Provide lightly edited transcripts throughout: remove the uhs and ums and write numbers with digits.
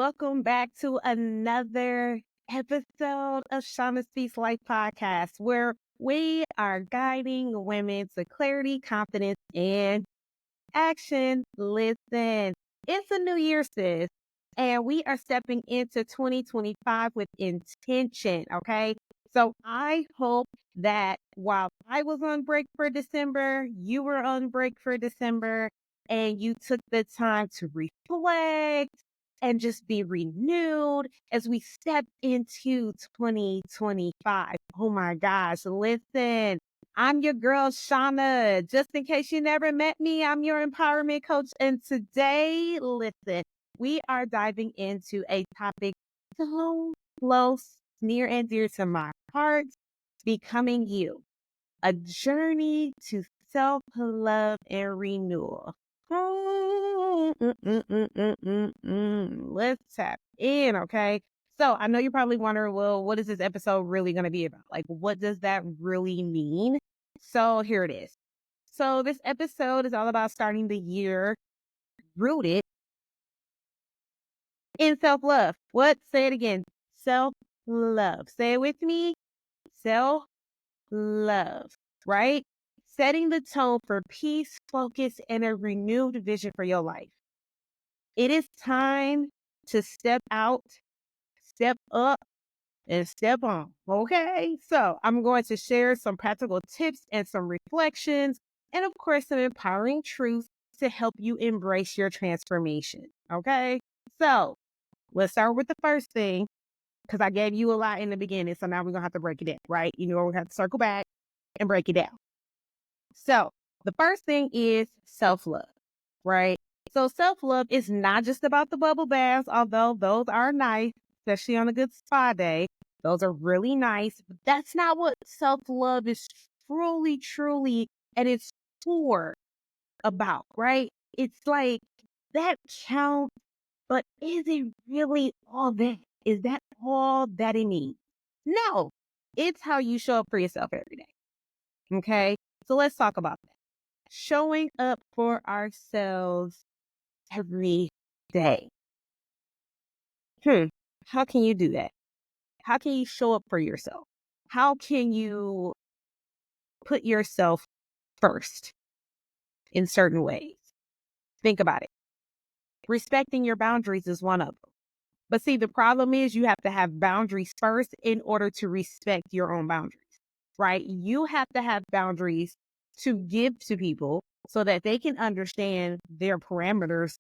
welcome back to another episode of Shana Speaks Life podcast, where we are guiding women to clarity, confidence, and action. Listen, it's a new year, sis, and we are stepping into 2025 with intention, okay? So I hope that while I was on break for December, you were on break for December, and you took the time to reflect and just be renewed as we step into 2025. Oh my gosh, listen. I'm your girl, Shana. Just in case you never met me, I'm your empowerment coach. And today, listen, we are diving into a topic so close, near and dear to my heart, becoming you, a journey to self-love and renewal. Let's tap in, okay? So I know you're probably wondering, well, what is this episode really going to be about? Like, what does that really mean? So here it is. So this episode is all about starting the year rooted in self-love. What? Say it again. Self-love. Say it with me. Self-love, right? Setting the tone for peace, focus, and a renewed vision for your life. It is time to step out, step up, and step on. Okay. So I'm going to share some practical tips and some reflections, and of course, some empowering truths to help you embrace your transformation. Okay. So let's start with the first thing because I gave you a lot in the beginning. So now we're going to have to break it down, right? We're going to have to circle back and break it down. So the first thing is self-love, right? So self-love is not just about the bubble baths, although those are nice, especially on a good spa day. Those are really nice, but that's not what self-love is truly at its core about, right? It's like that counts, but is it really all that? Is that all that it needs? No, it's how you show up for yourself every day. Okay. So let's talk about that. Showing up for ourselves every day. How can you do that? How can you show up for yourself? How can you put yourself first in certain ways? Think about it. Respecting your boundaries is one of them. But see, the problem is you have to have boundaries first in order to respect your own boundaries, right? You have to have boundaries to give to people so that they can understand their parameters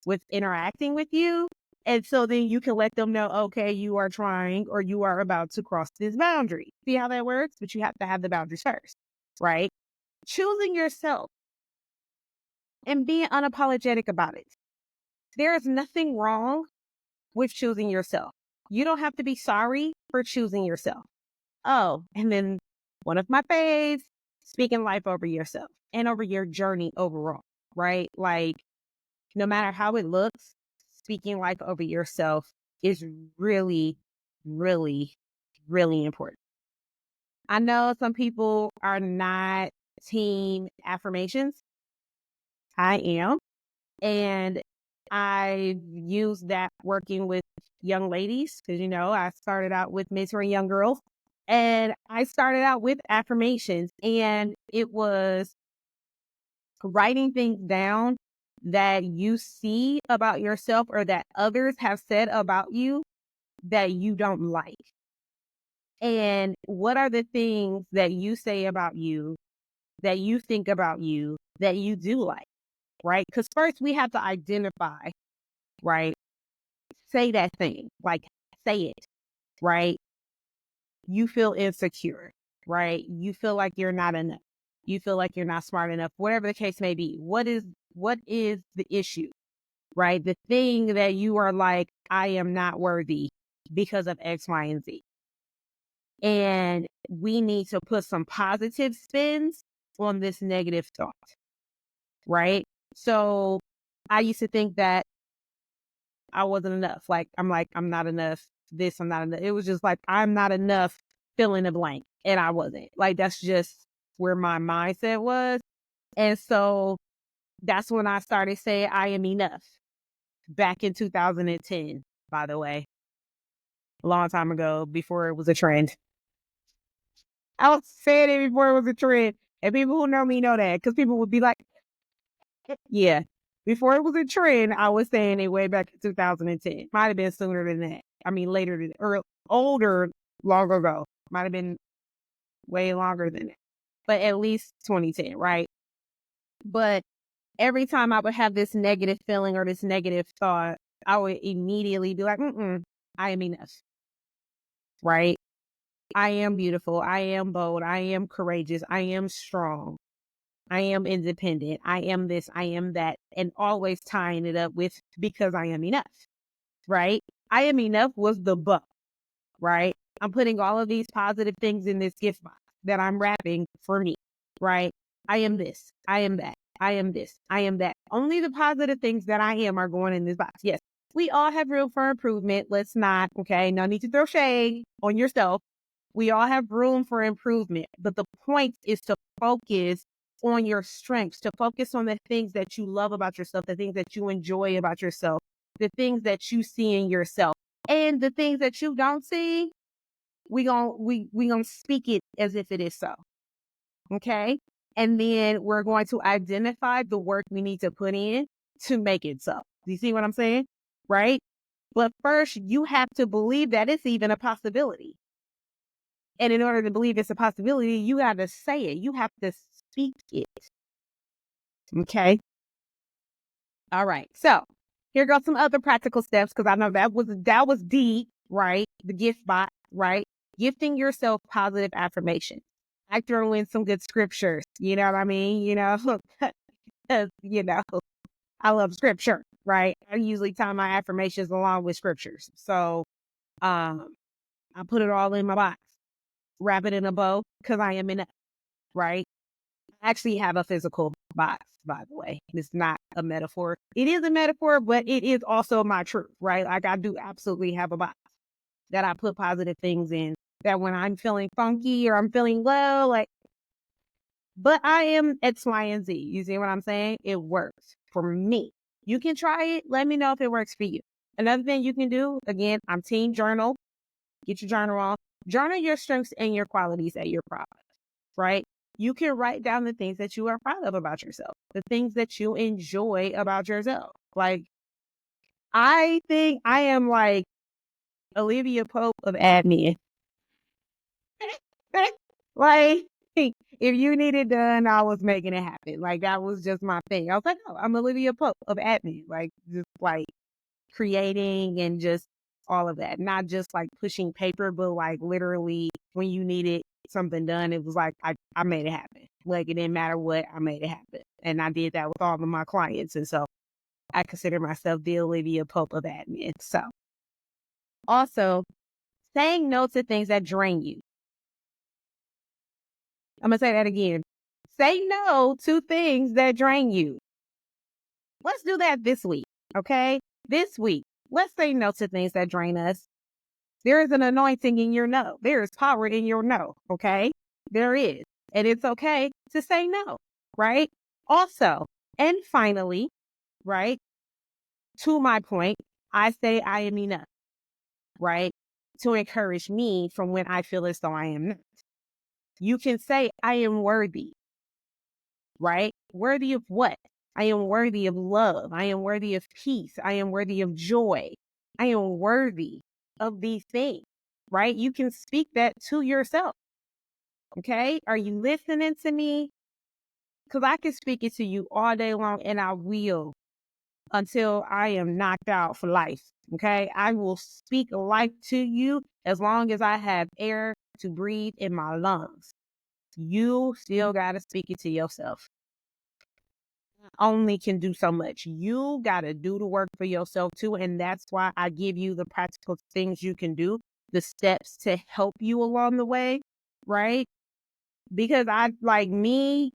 with interacting with you. And so then you can let them know, okay, you are trying or you are about to cross this boundary. See how that works? But you have to have the boundaries first, right? Choosing yourself and being unapologetic about it. There is nothing wrong with choosing yourself. You don't have to be sorry for choosing yourself. Oh, and then one of my faves, speaking life over yourself and over your journey overall, right? Like, no matter how it looks, speaking life over yourself is really, really, really important. I know some people are not team affirmations. I am. And I use that working with young ladies because, I started out with mentoring young girls and I started out with affirmations, and it was writing things down that you see about yourself or that others have said about you that you don't like. And what are the things that you say about you, that you think about you, that you do like, right? Because first we have to identify, right? Say that thing, like say it, right? You feel insecure, right? You feel like you're not enough. You feel like you're not smart enough, whatever the case may be. What is the issue, right? The thing that you are like, I am not worthy because of X, Y, and Z. And we need to put some positive spins on this negative thought, right? So I used to think that I wasn't enough. I'm not enough. This, I'm not enough. It was just like, I'm not enough, fill in the blank. And I wasn't. Like, that's just where my mindset was. And so that's when I started saying, I am enough. back in 2010, by the way, a long time ago, before it was a trend. I was saying it before it was a trend. And people who know me know that because people would be like, yeah, before it was a trend, I was saying it way back in 2010. Might have been sooner than that. I mean, later than, or older, long ago. Might have been way longer than that. But at least 2010, right? But every time I would have this negative feeling or this negative thought, I would immediately be like, I am enough, right? I am beautiful. I am bold. I am courageous. I am strong. I am independent. I am this. I am that. And always tying it up with because I am enough, right? I am enough was the book, right? I'm putting all of these positive things in this gift box that I'm wrapping for me, right? I am this. I am that. I am this. I am that. Only the positive things that I am are going in this box. Yes, we all have room for improvement. Let's not, okay? No need to throw shade on yourself. We all have room for improvement. But the point is to focus on your strengths, to focus on the things that you love about yourself, the things that you enjoy about yourself, the things that you see in yourself. And the things that you don't see, we gonna speak it as if it is so. Okay. And then we're going to identify the work we need to put in to make it so. Do you see what I'm saying? Right? But first, you have to believe that it's even a possibility. And in order to believe it's a possibility, you got to say it. You have to speak it. Okay. All right. So here goes some other practical steps because I know that was deep, right? The gift box, right? Gifting yourself positive affirmation. I throw in some good scriptures. You know what I mean? You know, I love scripture, right? I usually tie my affirmations along with scriptures. So I put it all in my box, wrap it in a bow because I am in it, right? I actually have a physical box, by the way. It's not a metaphor. It is a metaphor, but it is also my truth, right? Like I do absolutely have a box that I put positive things in that when I'm feeling funky or I'm feeling low, like, but I am X, Y, and Z. You see what I'm saying? It works for me. You can try it. Let me know if it works for you. Another thing you can do, again, I'm team journal. Get your journal on. Journal your strengths and your qualities that you're proud of, right? You can write down the things that you are proud of about yourself, the things that you enjoy about yourself. Like, I think I am like Olivia Pope of admin. Like, if you need it done, I was making it happen. Like, that was just my thing. I was like, oh, I'm Olivia Pope of admin. Like, just like creating and just all of that. Not just like pushing paper, but like literally when you needed something done, it was like I made it happen. Like, it didn't matter what, I made it happen. And I did that with all of my clients. And so I consider myself the Olivia Pope of admin. So also saying no to things that drain you. I'm going to say that again. Say no to things that drain you. Let's do that this week. Okay. This week, let's say no to things that drain us. There is an anointing in your no. There is power in your no. Okay. There is. And it's okay to say no. Right. Also, and finally, right, to my point, I say I am enough. Right. To encourage me from when I feel as though I am not. You can say I am worthy. Right? Worthy of what? I am worthy of love. I am worthy of peace. I am worthy of joy. I am worthy of these things, right? You can speak that to yourself. Okay. Are you listening to me? Because I can speak it to you all day long and I will until I am knocked out for life. Okay. I will speak life to you as long as I have air to breathe in my lungs. You still got to speak it to yourself. Only can do so much. You got to do the work for yourself too. And that's why I give you the practical things you can do, the steps to help you along the way, right? Because I, like me,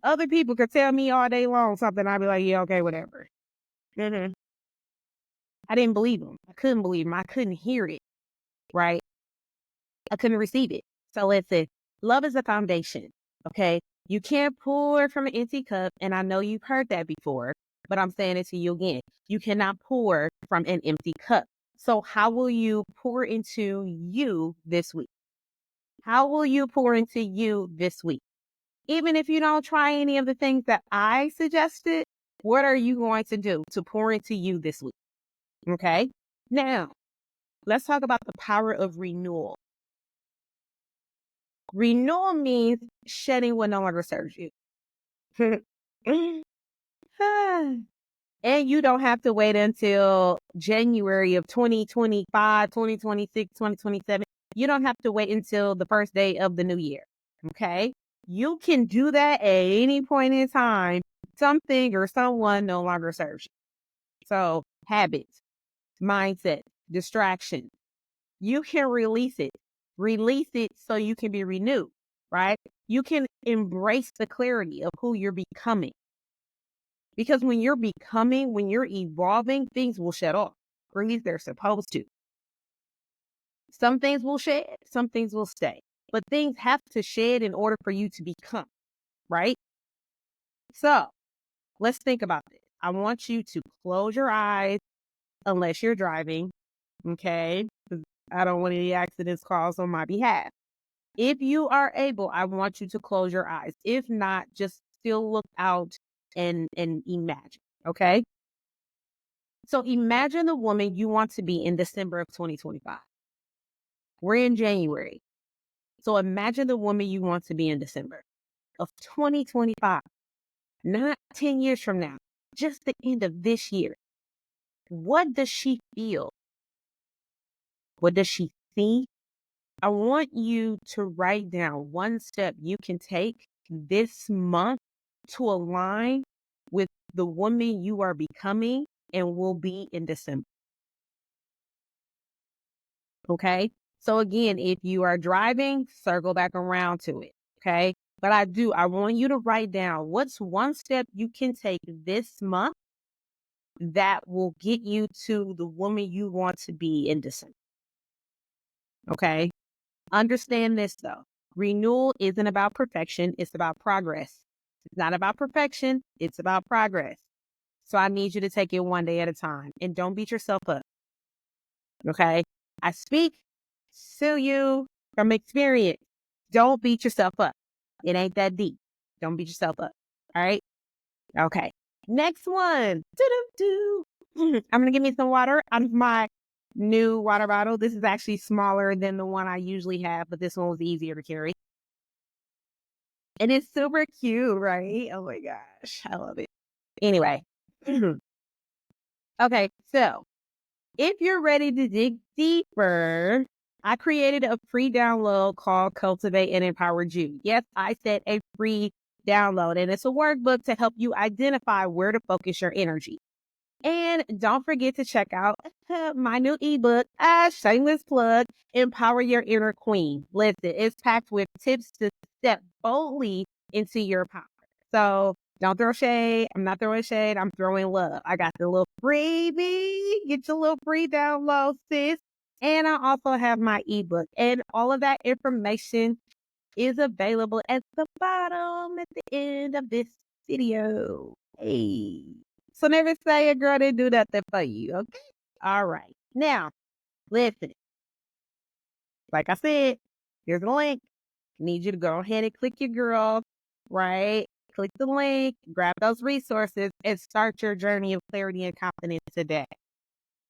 other people could tell me all day long something. I'd be like, yeah, okay, whatever. Mm-hmm. I didn't believe them. I couldn't believe them. I couldn't hear it, right? I couldn't receive it. So listen, love is a foundation, okay? You can't pour from an empty cup. And I know you've heard that before. but I'm saying it to you again. You cannot pour from an empty cup. So how will you pour into you this week? How will you pour into you this week? Even if you don't try any of the things that I suggested, what are you going to do to pour into you this week? Okay. Now, let's talk about the power of renewal. Renewal means shedding what no longer serves you. And you don't have to wait until January of 2025, 2026, 2027. You don't have to wait until the first day of the new year. Okay. You can do that at any point in time. Something or someone no longer serves you. So habits, mindset, distraction, you can release it. Release it so you can be renewed, right? You can embrace the clarity of who you're becoming. Because when you're becoming, when you're evolving, things will shed off, or at least they're supposed to. Some things will shed, some things will stay. But things have to shed in order for you to become, right? So let's think about this. I want you to close your eyes unless you're driving, okay? 'Cause I don't want any accidents caused on my behalf. If you are able, I want you to close your eyes. If not, just still look out and imagine, okay? So imagine the woman you want to be in December of 2025. We're in January. So imagine the woman you want to be in December of 2025, not 10 years from now, just the end of this year. What does she feel? What does she see? I want you to write down one step you can take this month to align with the woman you are becoming and will be in December. Okay. So again, if you are driving, circle back around to it. Okay. But I want you to write down what's one step you can take this month that will get you to the woman you want to be in December. Okay. Understand this though. Renewal isn't about perfection. It's about progress. It's not about perfection. It's about progress. So I need you to take it one day at a time and don't beat yourself up. Okay. I speak to you from experience. Don't beat yourself up. It ain't that deep. Don't beat yourself up. All right. Okay. Next one. Doo-doo-doo. I'm going to give me some water out of my new water bottle. This is actually smaller than the one I usually have, but this one was easier to carry. And it's super cute, right? Oh my gosh. I love it. Anyway. Okay. So if you're ready to dig deeper, I created a free download called Cultivate and Empower You. Yes, I said a free download, and it's a workbook to help you identify where to focus your energy. And don't forget to check out my new ebook, shameless plug, Empower Your Inner Queen. Listen, it's packed with tips to step boldly into your power. So don't throw shade. I'm not throwing shade. I'm throwing love. I got the little freebie. Get your little free download, sis. And I also have my ebook. And all of that information is available at the bottom at the end of this video. Hey. So never say a girl didn't do nothing for you, okay? All right. Now, listen. Like I said, here's a link. Need you to go ahead and click your girl, right? Click the link, grab those resources, and start your journey of clarity and confidence today.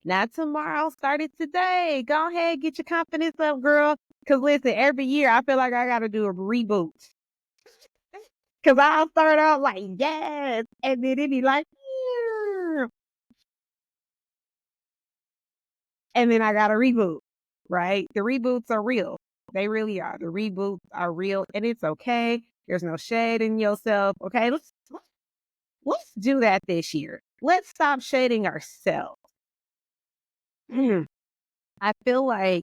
Not tomorrow, start it today. Go ahead, get your confidence up, girl. Because listen, every year I feel like I got to do a reboot. Because I'll start out like, yes. And then it be like, yeah. And then I got to reboot, right? The reboots are real. They really are. The reboots are real and it's okay. There's no shade in yourself. Okay. Let's do that this year. Let's stop shading ourselves. I feel like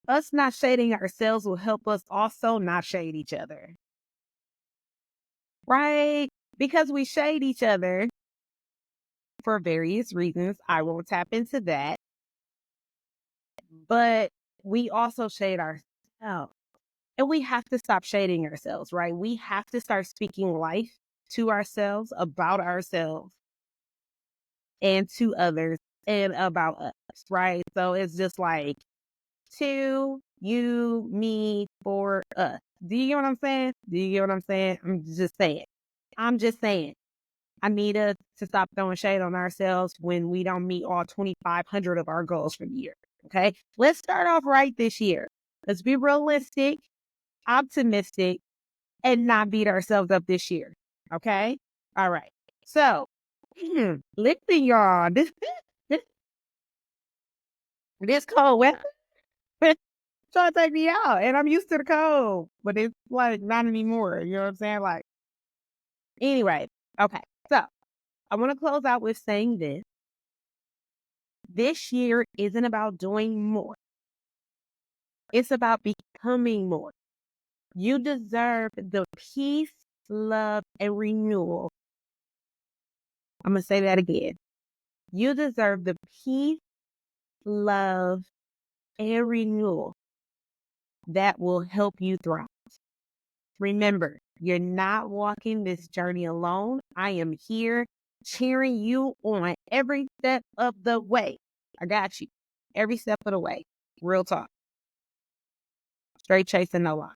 us not shading ourselves will help us also not shade each other. Right? Because we shade each other for various reasons. I won't tap into that. But we also shade ourselves. And we have to stop shading ourselves, right? We have to start speaking life to ourselves, about ourselves, and to others, and about us, right? So it's just like to you, me, for us. Do you get what I'm saying? Do you get what I'm saying? I'm just saying. I'm just saying. I need us to stop throwing shade on ourselves when we don't meet all 2,500 of our goals for the year. Okay. Let's start off right this year. Let's be realistic, optimistic, and not beat ourselves up this year. Okay. All right. So, listen, y'all, this, this cold weather trying to take me out. And I'm used to the cold, but it's like not anymore. You know what I'm saying? Like, anyway. Okay. So, I want to close out with saying this. This year isn't about doing more. It's about becoming more. You deserve the peace, love, and renewal. I'm going to say that again. You deserve the peace, love, and renewal that will help you thrive. Remember, you're not walking this journey alone. I am here cheering you on every step of the way. I got you. Every step of the way. Real talk. Straight chasing, no lies.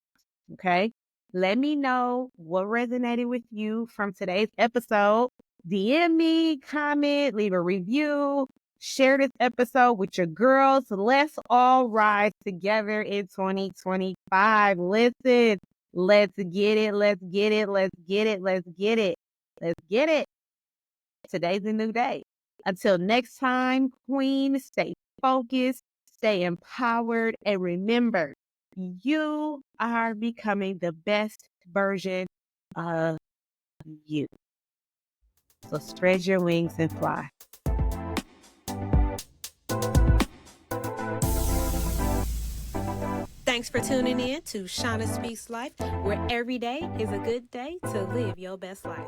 Okay. Let me know what resonated with you from today's episode. DM me, comment, leave a review, share this episode with your girls. Let's all rise together in 2025. Listen, let's get it. Let's get it. Let's get it. Let's get it. Let's get it. Today's a new day. Until next time, Queen, stay focused, stay empowered, and remember, you are becoming the best version of you. So spread your wings and fly. Thanks for tuning in to Shana Speaks Life, where every day is a good day to live your best life.